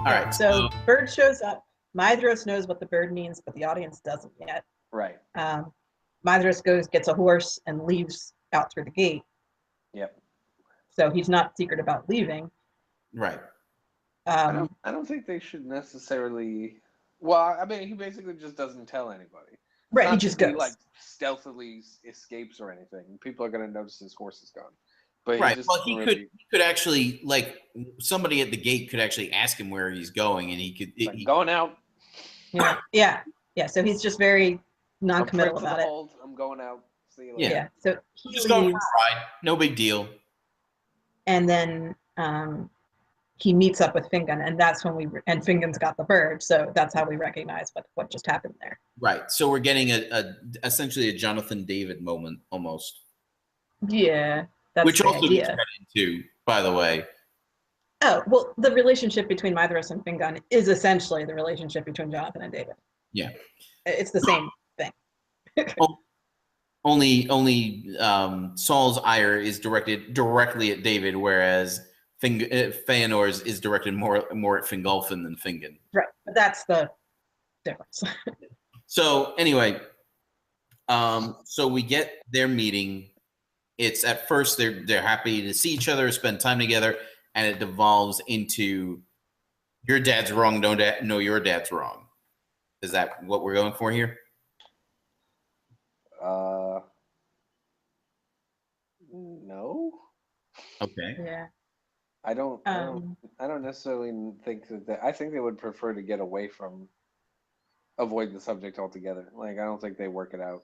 All right. So bird shows up. Maedhros knows what the bird means, but the audience doesn't yet. Right. Maedhros gets a horse, and leaves out through the gate. Yep. So he's not secret about leaving. Right. I don't think they should necessarily. Well, I mean, he basically just doesn't tell anybody. Right. He just goes. He like stealthily escapes or anything. People are going to notice his horse is gone. But right. He could actually, like, somebody at the gate could actually ask him where he's going, and he could going out. Yeah. So he's just very non-committal about it. I'm going out. See you later. Yeah. So he just go for a ride. No big deal. And then he meets up with Fingon, and that's when and Fingon's got the bird, so that's how we recognize what just happened there. Right. So we're getting essentially a Jonathan David moment almost. Yeah. That's which also gets read into, by the way. Oh, well, the relationship between Maedhros and Fingon is essentially the relationship between Jonathan and David. Yeah. It's the same thing. only Saul's ire is directed directly at David, whereas Feanor's is directed more at Fingolfin than Fingon. Right. That's the difference. So anyway, so we get their meeting. It's at first they're happy to see each other, spend time together, and it devolves into your dad's wrong, no, your dad's wrong. Is that what we're going for here? No. Okay. Yeah. I don't necessarily think that. I think they would prefer to get away from, avoid the subject altogether. Like, I don't think they work it out,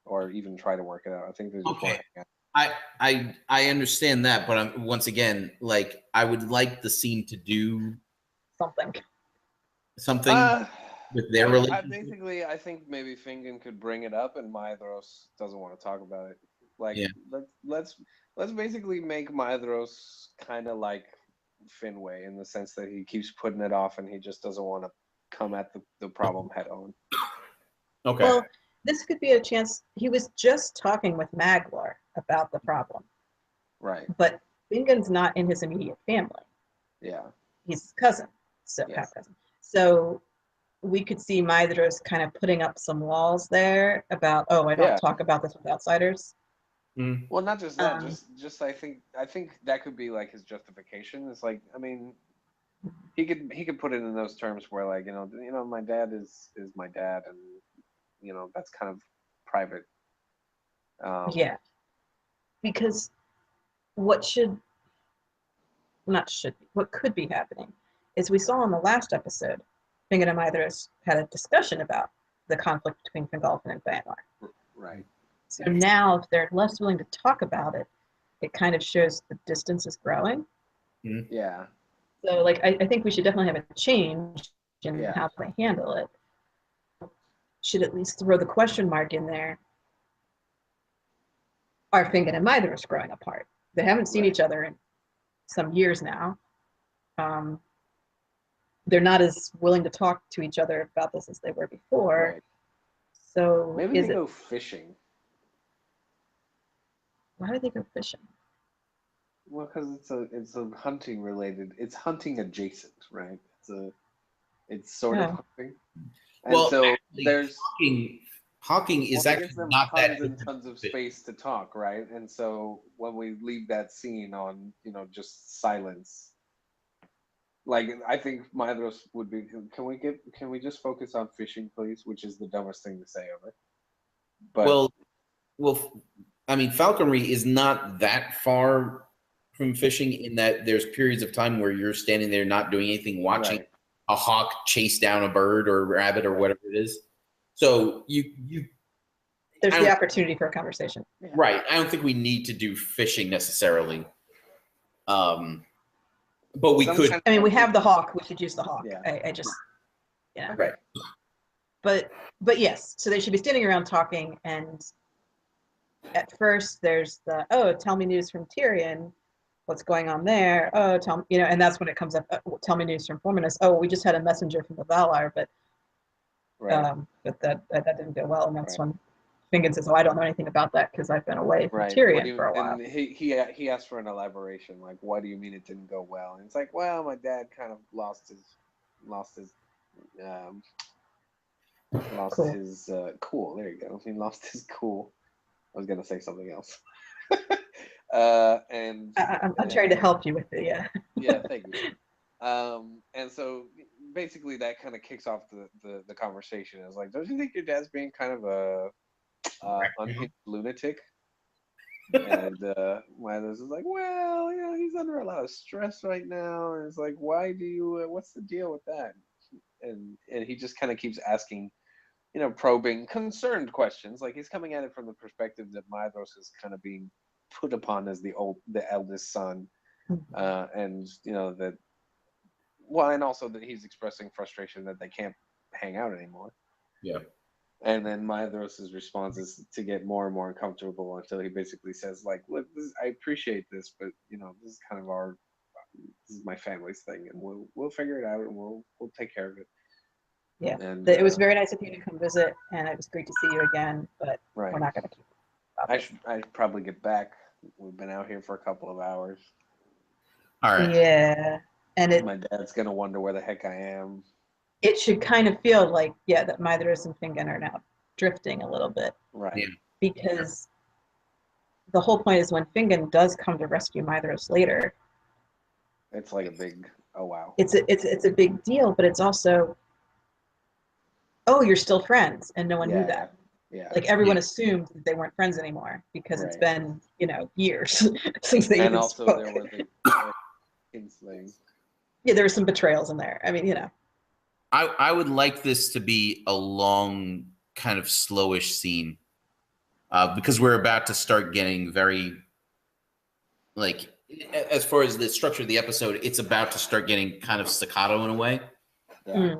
or even try to work it out. I think they just want to hang out. I understand that, but once again, like, I would like the scene to do something with their relationship. I think maybe Fingon could bring it up, and Maedhros doesn't want to talk about it. Like, let's basically make Maedhros kind of like Finwë, in the sense that he keeps putting it off, and he just doesn't want to come at the problem head on. Okay. Well, this could be a chance. He was just talking with MacLeod about the problem. Right. But Fingon's not in his immediate family. Yeah. He's his cousin, half cousin. So we could see Maedhros kind of putting up some walls there about, I don't talk about this with outsiders. Mm. Well, not just that, just I think that could be like his justification. It's like, I mean, he could put it in those terms where, like, my dad is my dad, and that's kind of private. Yeah, because what could be happening is, we saw in the last episode, Fingon and Maedhros had a discussion about the conflict between Fingolfin and Feanor. Right. So now, if they're less willing to talk about it, it kind of shows the distance is growing. Mm. Yeah. So, like, I think we should definitely have a change in how they handle it. Should at least throw the question mark in there. Are Fingon and Maedhros growing apart? They haven't seen each other in some years now. They're not as willing to talk to each other about this as they were before. Right. So maybe they go fishing. Why do they go fishing? Well, because it's a hunting related. It's hunting adjacent, right? It's sort of hunting. And well, so actually, there's hawking is actually not that and tons of space to talk, right? And so when we leave that scene on, just silence, like, I think Maedhros would be. Can we just focus on fishing, please? Which is the dumbest thing to say ever. But well, I mean, falconry is not that far from fishing, in that there's periods of time where you're standing there not doing anything, watching a hawk chase down a bird or a rabbit or whatever it is. So there's the opportunity for a conversation. Yeah. Right. I don't think we need to do fishing necessarily. But we could. I mean, we have the hawk. We could use the hawk. Yeah. I just, Right. But yes, so they should be standing around talking, and at first there's tell me news from Tyrion. What's going on there? Oh, tell me, and that's when it comes up. Tell me news from Formanus. Oh, we just had a messenger from the Valar, but that didn't go well, and that's when Fingon says, "Oh, I don't know anything about that because I've been away from Tyrion for a while." And he asked for an elaboration, like, "Why do you mean it didn't go well?" And it's like, "Well, my dad kind of lost his um, Cool. his cool. There you go. He lost his cool. I was gonna say something else. And I'm trying to help you with it. Yeah. yeah, thank you. And so basically that kind of kicks off the conversation. It's like, don't you think your dad's being kind of a unhinged lunatic? And Milos is like, well, you know, he's under a lot of stress right now, and it's like, why do you? What's the deal with that? And he just kind of keeps asking, you know, probing, concerned questions. Like he's coming at it from the perspective that Maedhros is kind of being put upon as the eldest son, and you know that. Well, and also that he's expressing frustration that they can't hang out anymore. Yeah. And then Maedhros' response is to get more and more uncomfortable until he basically says, like, look, I appreciate this, but you know, this is kind of this is my family's thing, and we'll figure it out, and we'll take care of it. Yeah. And It was very nice of you to come visit, and it was great to see you again. But right. we're not going to keep. I should probably get back. We've been out here for a couple of hours. All right. Yeah, and my dad's gonna wonder where the heck I am. It should kind of feel like, yeah, that Maedhros and Fingon are now drifting a little bit, Right? Yeah. Because the whole point is when Fingon does come to rescue Maedhros later, it's like a big, oh wow. It's a big deal, but it's also, oh, you're still friends, and no one knew that. Yeah. Like everyone assumed that they weren't friends anymore because it's been, you know, years since they even spoke. And also there were the kinslaying. Yeah, there were some betrayals in there. I mean, you know. I would like this to be a long, kind of slowish scene, because we're about to start getting very, like, as far as the structure of the episode, it's about to start getting kind of staccato in a way. Yeah.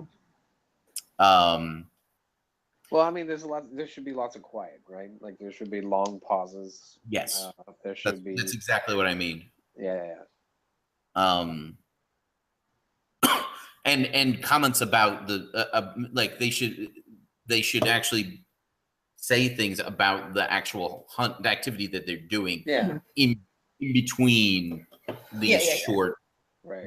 Well, I mean, there should be lots of quiet, right? Like there should be long pauses. Yes. There should be. That's exactly what I mean. Yeah. And comments about the like they should actually say things about the actual hunt, the activity that they're doing. Yeah. In between these short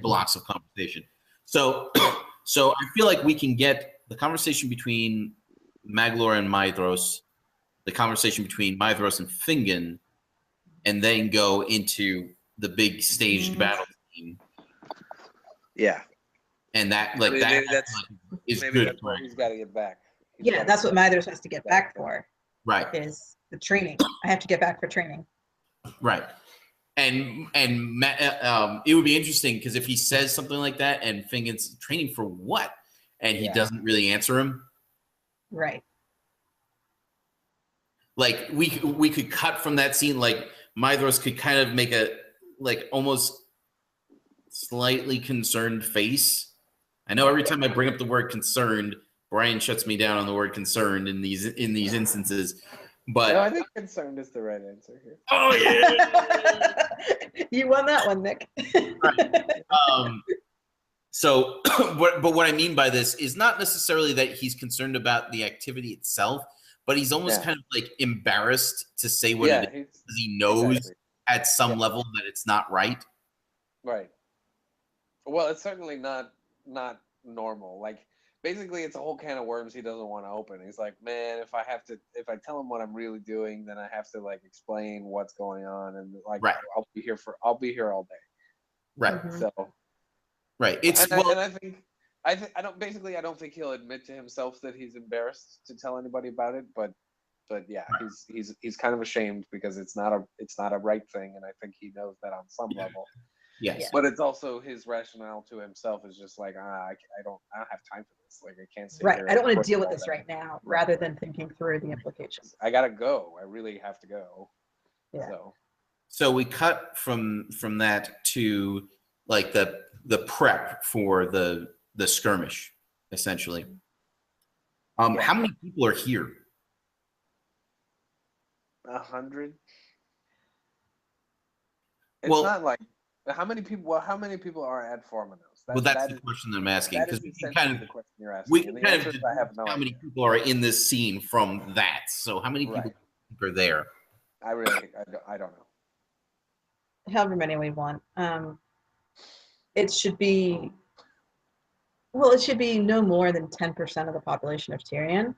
blocks of conversation. So I feel like we can get the conversation between MacLeod and Maedhros, the conversation between Maedhros and Fingon, and then go into the big staged battle scene. Yeah. And that is maybe good. That's where he's got to get back. That's what Maedhros has to get back for. Right. Is the training. I have to get back for training. Right. And it would be interesting because if he says something like that and Fingon's training for what, and he doesn't really answer him. Right. Like we could cut from that scene. Like Maedhros could kind of make a almost slightly concerned face. I know every time I bring up the word concerned, Brian shuts me down on the word concerned in these instances. But no, I think concerned is the right answer here. Oh yeah. You won that one, Nick. Right. So but what I mean by this is not necessarily that he's concerned about the activity itself, but he's almost kind of like embarrassed to say what it is because he knows at some level that it's not right. Right. Well, it's certainly not normal. Like basically it's a whole can of worms he doesn't want to open. He's like, man, if I tell him what I'm really doing, then I have to like explain what's going on, and like I'll be here all day. Right. Mm-hmm. So right. I don't think he'll admit to himself that he's embarrassed to tell anybody about it, but yeah, he's kind of ashamed because it's not a right thing, and I think he knows that on some level. Yes. But it's also his rationale to himself is just like, I don't have time for this. Like I can't sit here. I don't want to deal with this right now, rather than thinking through the implications. I gotta go. I really have to go. Yeah. So we cut from that to like the prep for the skirmish, essentially. How many people are here? 100. It's not like how many people are at Formanos? That's the question that I'm asking, because the question you're asking. We can kind of how many people are in this scene from that. So how many people are there? I don't know. However many we want. It should be. Well, it should be no more than 10% of the population of Tyrion,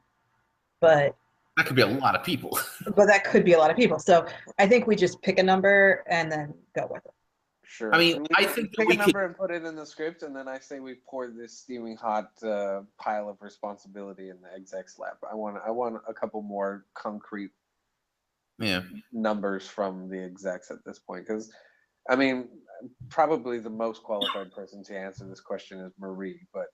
but That could be a lot of people. that could be a lot of people. So I think we just pick a number and then go with it. Sure. I mean, I we think that pick we a number could. and put it in the script, and then I say we pour this steaming hot pile of responsibility in the exec's lap. I want a couple more concrete numbers from the execs at this point, because I mean, probably the most qualified person to answer this question is Marie, but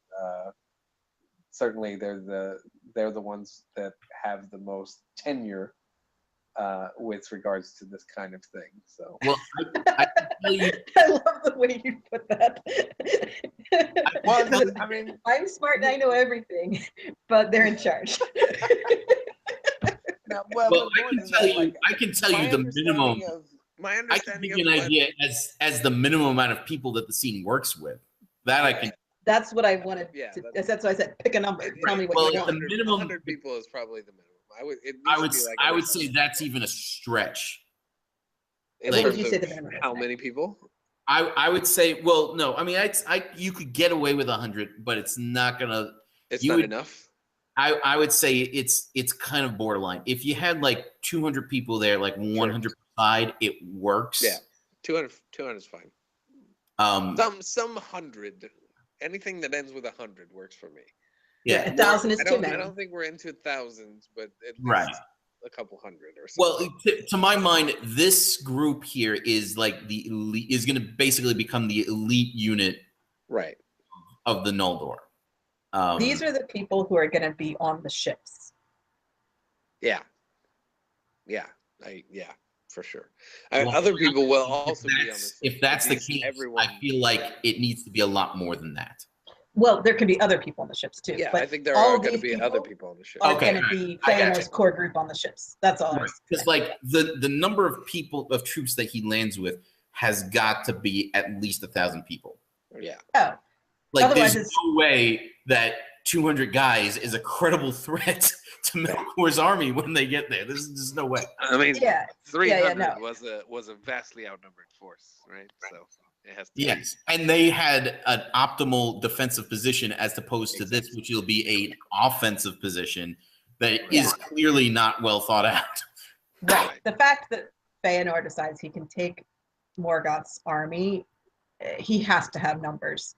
certainly they're the ones that have the most tenure with regards to this kind of thing. So, Well, I can tell you. I love the way you put that. well, I mean, I'm smart and I know everything, but they're in charge. no, Well, but I more can than tell that, you. like, I can tell my you the understanding minimum. my I can understanding give you an idea as the minimum amount of people that the scene works with. That I can. That's what I wanted. Yeah, That's why I said pick a number. Tell me what Well, you the want. minimum. 100 people is probably the minimum. I would say that's even a stretch. In What would terms you say of the minimum is, how Nick? many people? I would say, well, no, I mean, you could get away with 100, but it's not gonna. It's you not would- enough. I would say it's kind of borderline. If you had like 200 people there, like 100 per side, it works. Yeah, 200 is fine. Some 100. Anything that ends with 100 works for me. Yeah, 1,000 is too I many. don't think we're into thousands, but at least Right. a couple hundred or Well, something. to my mind, this group here is like the elite, is going to basically become the elite unit Right. of the Noldor. These are the people who are going to be on the ships. Yeah. Yeah. For sure. Well, Other people will also be on this. If that's the case, everyone, I feel like it needs to be a lot more than that. Well, there can be other people on the ships too. yeah, but I think there all are going to these be other people on the ship. are Okay, going to be I got Feanor's you. core group on the ships. That's all. Because like the number of people of troops that he lands with has got to be at least 1,000 people. Yeah. Oh, Like Otherwise there's it's- no way that 200 guys is a credible threat to Melkor's army when they get there. There's just no way. I mean, yeah. 300 no. was a vastly outnumbered force, right? So it has to. Yes, and they had an optimal defensive position as opposed to this, which will be an offensive position that is clearly not well thought out. Right. The fact that Feanor decides he can take Morgoth's army, he has to have numbers.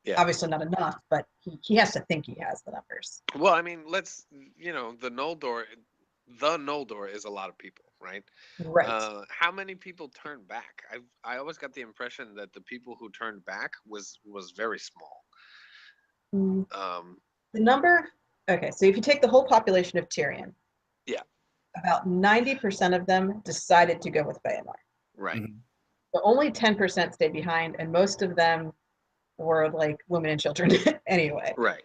Yeah. Obviously not enough, but he has to think he has the numbers. Well, I mean, the Noldor is a lot of people, right? Right. How many people turned back? I always got the impression that the people who turned back was very small. The number, okay, so if you take the whole population of Tyrion, yeah, about 90% of them decided to go with Feanor. right. Mhm. But only 10% stayed behind, and most of them were like women and children anyway. Right.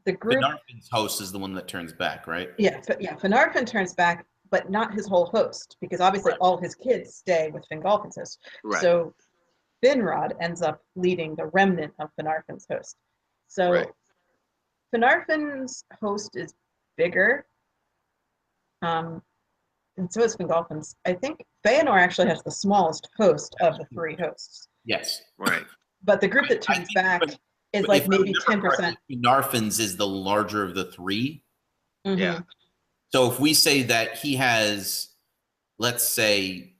The group, Finarfin's host is the one that turns back, right? Finarfin turns back, but not his whole host, because obviously all his kids stay with Fingolfin's host. Right. So Finrod ends up leading the remnant of Finarfin's host. So Right. Finarfin's host is bigger, and so is Fingolfin's. I think Feanor actually has the smallest host of the three hosts. Yes. Right. But the group that turns back is But like if maybe I remember 10%. correctly, Finarfin's is the larger of the three. Mhm. Yeah. So if we say that he has, let's say,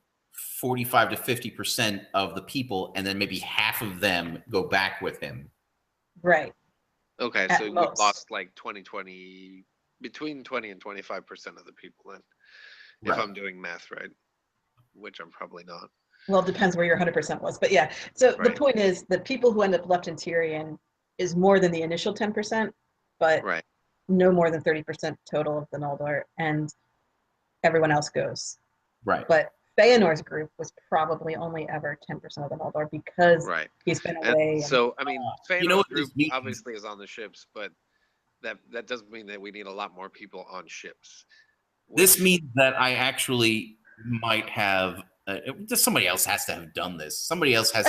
45 to 50% of the people, and then maybe half of them go back with him. Right. Okay, At so we most. lost like between 20 and 25% of the people then, if Right. I'm doing math right, which I'm probably not. Well, it depends where your 100% was. But yeah, so the Right. point is the people who end up left in Tyrion is more than the initial 10%, but Right. no more than 30% total of the Noldor, and everyone else goes. Right. But Feanor's group was probably only ever 10% of the Noldor because Right. he's been away. And so, I mean, Feanor's you know what group this means? obviously is on the ships, but that doesn't mean that we need a lot more people on ships. This which- means that I actually might have. Somebody else has to have done this. Somebody else has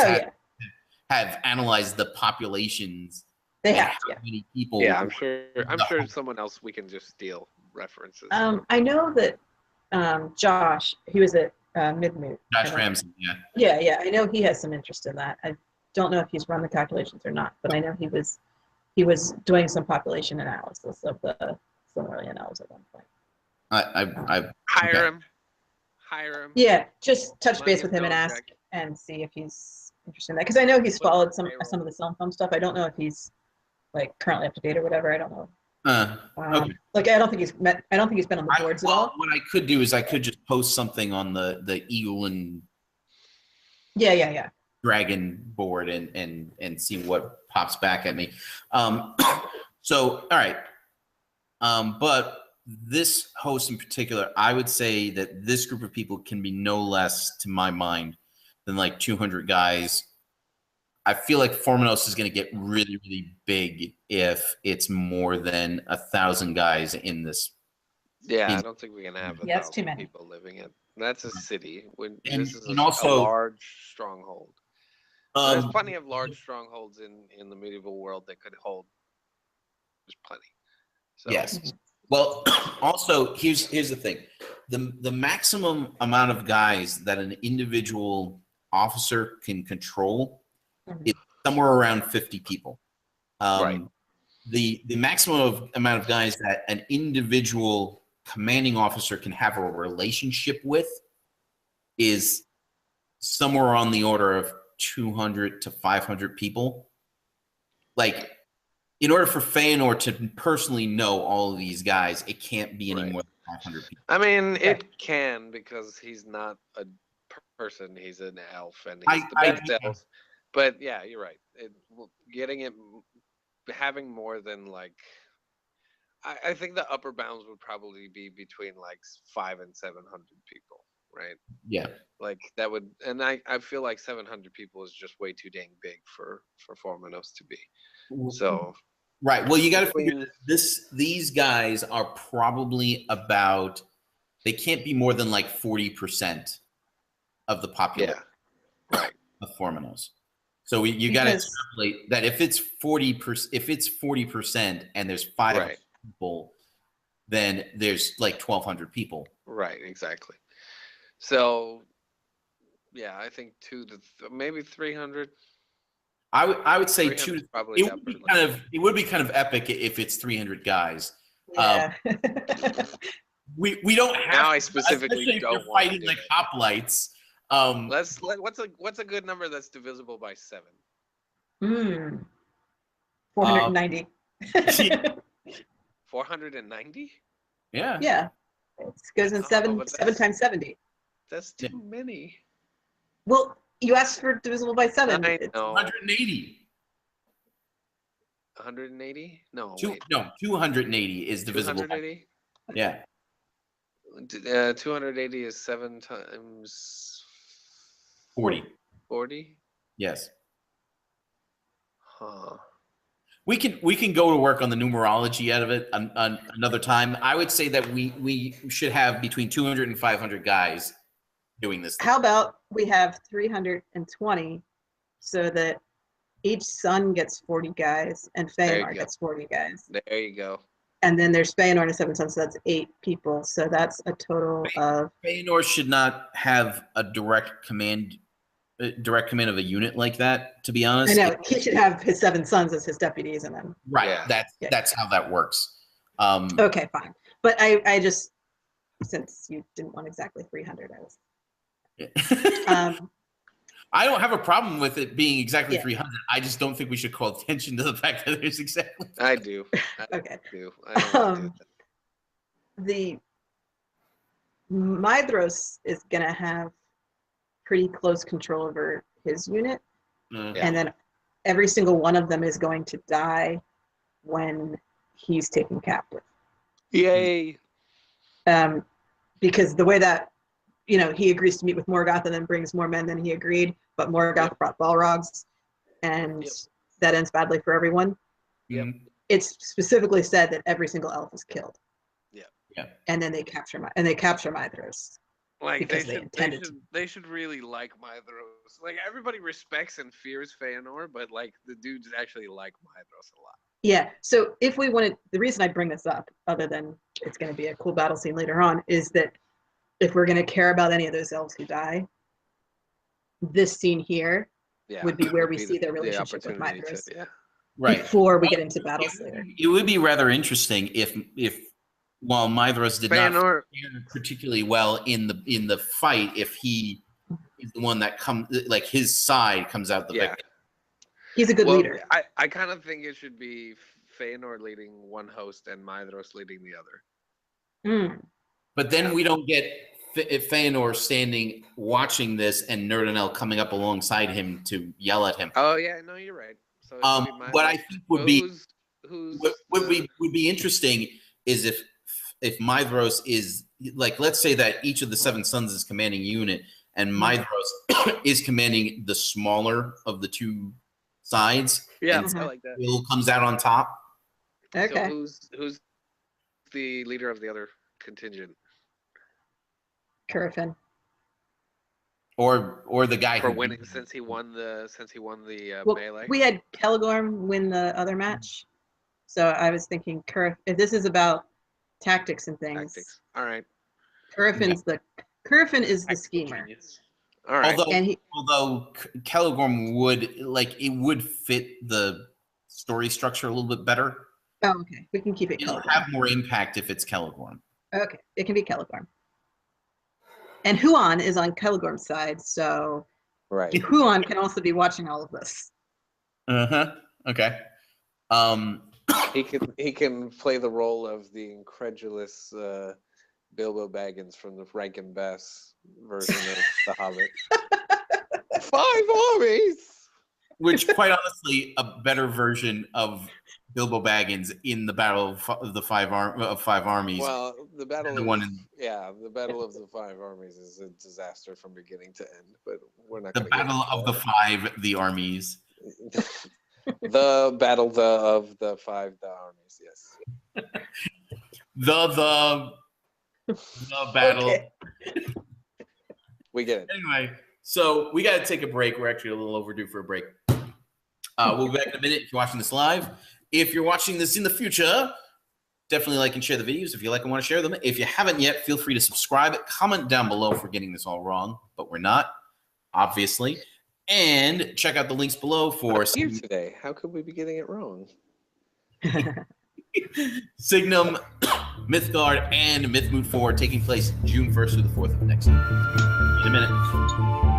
have analyzed the populations. They and have, how yeah. many people. Yeah, I'm sure someone else we can just steal references. I know that Josh, he was at Midmoot. Josh Ramsey, yeah. Yeah. I know he has some interest in that. I don't know if he's run the calculations or not, but I know he was doing some population analysis of the Silmarillion elves at one point. I Hire him. Hire him. Yeah, just touch Money base with is him and no ask object. and see if he's interested in that. Because I know he's Put him followed on some payroll. of the SilmFilm stuff. I don't know if he's like currently up to date or whatever. I don't know. Okay. Like I don't think he's met. I don't think he's been on the boards at all. What I could do is I could just post something on the Eagle and Yeah. Dragon board and see what pops back at me. So all right. But this host in particular, I would say that this group of people can be no less, to my mind, than like 200 guys. I feel like Formanos is going to get really, really big if it's more than 1,000 guys in this. Yeah, I don't think we can have Yeah, it's too 1,000 many. people living in. That's a city. And This is and a also- large stronghold. There's plenty of large strongholds in the medieval world that could hold. There's plenty. So, Yes. Well, also here's the thing: the maximum amount of guys that an individual officer can control is somewhere around 50 people. Right. The maximum amount of guys that an individual commanding officer can have a relationship with is somewhere on the order of 200 to 500 people. Like, in order for Feanor to personally know all of these guys, it can't be any Right. more than 500 people. I mean, it can because he's not a person; he's an elf, and he's the best elf. But yeah, you're right. Having more than like, I think the upper bounds would probably be between like 500 and 700 people, right? Yeah. Like that would, and I feel like 700 people is just way too dang big for Formanos to be. So. Right. Well, you got to figure these guys are probably about, they can't be more than like 40% of the population of Formanos. So you got to extrapolate that if it's 40%, and there's 5 people, then there's like 1,200 people. Right. Exactly. So, yeah, I think maybe 300. I would say 2. Probably it would be kind of epic if it's 300 guys. Yeah. We don't have. Now I specifically don't want fighting like hoplites. What's a good number that's divisible by 7? 490. 490? Yeah. Yeah. It goes in 7 times 70. That's too many. Well, you asked for divisible by 7. I know. 180. 180? No. 280 is divisible. 280? Yeah. 280 is 7 times 40. 40? Yes. Huh. We can go to work on the numerology out of it another time. I would say that we should have between 200 and 500 guys doing this thing. How about we have 320 so that each son gets 40 guys and Feanor gets 40 guys. There you go. And then there's Feanor and 7 sons, so that's 8 people. So that's a total of... Feanor should not have a direct command of a unit like that, to be honest. I know, he should have his 7 sons as his deputies and then... Right, yeah. That's how that works. Okay, fine. But I just, since you didn't want exactly 300, I was... I don't have a problem with it being exactly 300. I just don't think we should call attention to the fact that there's exactly. I do. Okay. I do. I don't do that. The Maedhros is going to have pretty close control over his unit, and then every single one of them is going to die when he's taken captive. Yay! Because the way that he agrees to meet with Morgoth and then brings more men than he agreed, but Morgoth brought Balrogs, and that ends badly for everyone. Yep. It's specifically said that every single elf is killed. Yeah. And then they capture Maedhros. Like they should really like Maedhros. Like everybody respects and fears Feanor, but like the dudes actually like Maedhros a lot. Yeah. So if we wanted, the reason I bring this up, other than it's going to be a cool battle scene later on, is that if we're gonna care about any of those elves who die, this scene here Yeah, would be where we be see their the relationship with opportunity Maedhros yeah. Right. before we get into battles later. It would be rather interesting if while Maedhros did not Feanor, fare particularly well in the fight, if he is the one that comes, like his side comes out the victor. He's a good leader. I kind of think it should be Feanor leading one host and Maedhros leading the other. But then we don't get Feanor standing watching this and Nerdinel coming up alongside him to yell at him. Oh yeah, no, you're right. So what I think would be would be interesting is if Maedhros is like, let's say that each of the Seven Sons is commanding a unit and Maedhros is commanding the smaller of the two sides. Yeah, I like that. Will comes out on top. Okay. So who's the leader of the other contingent? Curfin. Or the guy for who winning since he won the Well, melee. we had Celegorm win the other match, so I was thinking if this is about tactics and things. Tactics. All right. Curfin is the schemer. Genius. All right. Although Celegorm would fit the story structure a little bit better. Oh, okay. We can keep it. It'll have more impact if it's Celegorm. Okay, it can be Celegorm. And Huon is on Celegorm's side, so Huon can also be watching all of this. Okay. He can play the role of the incredulous Bilbo Baggins from the Rankin Bass version of The Hobbit. 5 armies. Which, quite honestly, a better version of Bilbo Baggins in the Battle of the Five Armies. Well, the Battle the of one in, the Battle of the Five Armies is a disaster from beginning to end. But we're not. The Battle of the Five Armies. The Battle of the Five Armies. Yes. The battle. Okay. We get it. Anyway, so we got to take a break. We're actually a little overdue for a break. We'll be back in a minute if you're watching this live. If you're watching this in the future, definitely like and share the videos if you like and want to share them. If you haven't yet, feel free to subscribe. Comment down below if we're getting this all wrong, but we're not, obviously. And check out the links below for here today. How could we be getting it wrong? Signum, Mythgard, and Mythmoot 4 taking place June 1st through the 4th of next year. In a minute.